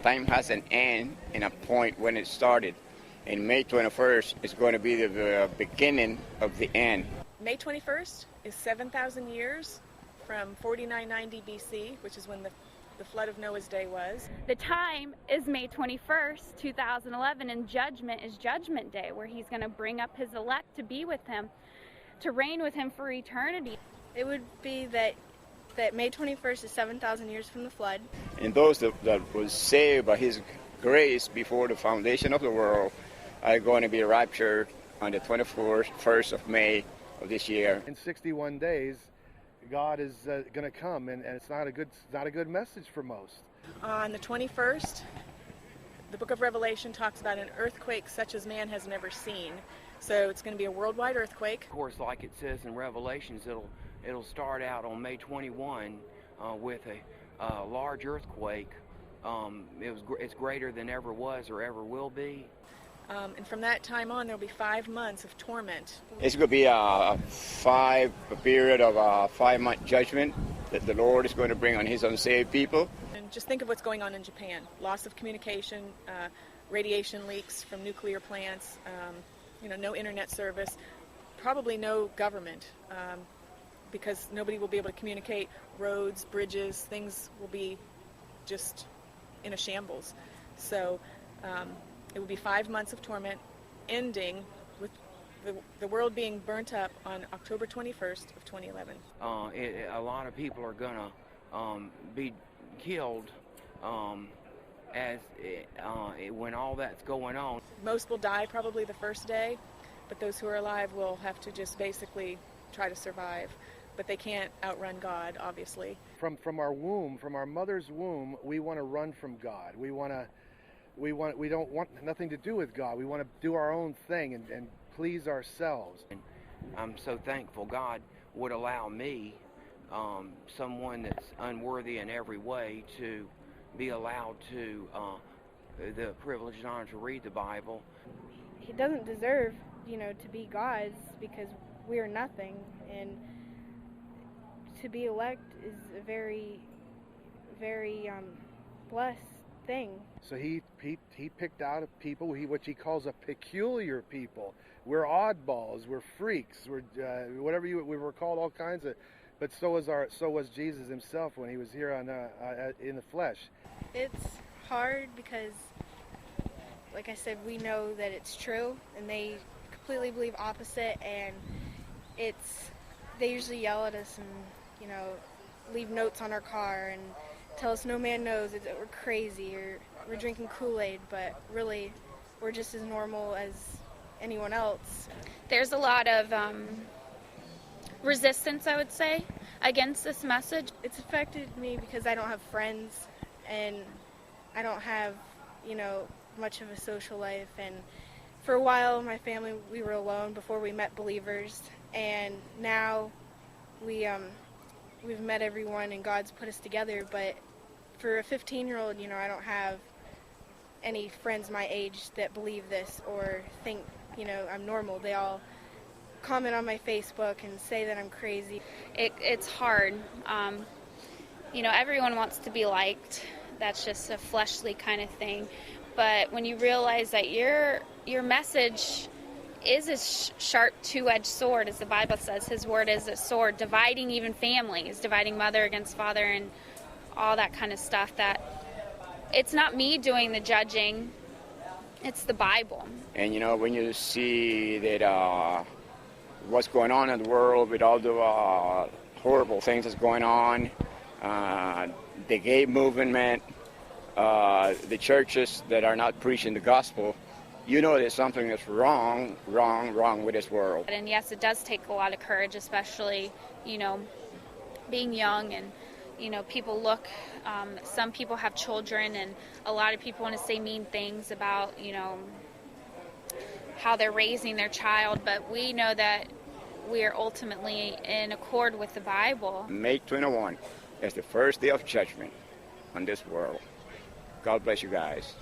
time has an end and a point when it started. And May 21st is going to be the beginning of the end. May 21st is 7,000 years from 4990 BC, which is when the flood of Noah's day was. The time is May 21st, 2011, and judgment is Judgment Day, where he's going to bring up his elect to be with him, to reign with him for eternity. It would be that May 21st is 7,000 years from the flood. And those that was saved by his grace before the foundation of the world are going to be raptured on the 21st of May of this year. In 61 days, God is going to come, and it's not a good message for most. On the 21st, the book of Revelation talks about an earthquake such as man has never seen. So it's going to be a worldwide earthquake. Of course, like it says in Revelations, it'll start out on May 21 with a large earthquake. It's greater than ever was or ever will be. And from that time on, there'll be 5 months of torment. It's going to be a period of a 5-month judgment that the Lord is going to bring on his unsaved people. And just think of what's going on in Japan. Loss of communication, radiation leaks from nuclear plants, no internet service, probably no government, because nobody will be able to communicate. Roads, bridges, things will be just in a shambles. So it will be 5 months of torment, ending with the world being burnt up on October 21st of 2011. A lot of people are going to be killed when all that's going on. Most will die probably the first day, but those who are alive will have to just basically try to survive. But they can't outrun God, obviously. From our womb, from our mother's womb, we want to run from God. We don't want nothing to do with God. We want to do our own thing and please ourselves. And I'm so thankful God would allow me, someone that's unworthy in every way, to be allowed to the privilege and honor to read the Bible. He doesn't deserve, to be God's, because we are nothing, and to be elect is a very, very blessed thing. So he picked out a people, which he calls a peculiar people. We're oddballs, we're freaks, we're we were called all kinds of, but so was Jesus himself when he was here in the flesh. It's hard because, like I said, we know that it's true, and they completely believe opposite, and they usually yell at us and leave notes on our car and tell us no man knows that we're crazy or we're drinking Kool-Aid, but really we're just as normal as anyone else. There's a lot of resistance, I would say, against this message. It's affected me because I don't have friends and I don't have, much of a social life. And for a while, my family, we were alone before we met believers, and now we've met everyone and God's put us together. But for a 15-year-old, I don't have any friends my age that believe this or think, I'm normal. They all comment on my Facebook and say that I'm crazy. It's hard. Everyone wants to be liked. That's just a fleshly kind of thing. But when you realize that your message is a sharp two-edged sword, as the Bible says, his word is a sword, dividing even families, dividing mother against father and all that kind of stuff, that it's not me doing the judging, it's the Bible. And when you see that what's going on in the world with all the horrible things that's going on, the gay movement, the churches that are not preaching the gospel, there's something that's wrong with this world. And yes, it does take a lot of courage, especially, being young, and, people look, some people have children, and a lot of people want to say mean things about, how they're raising their child, but we know that we are ultimately in accord with the Bible. May 21 is the first day of judgment on this world. God bless you guys.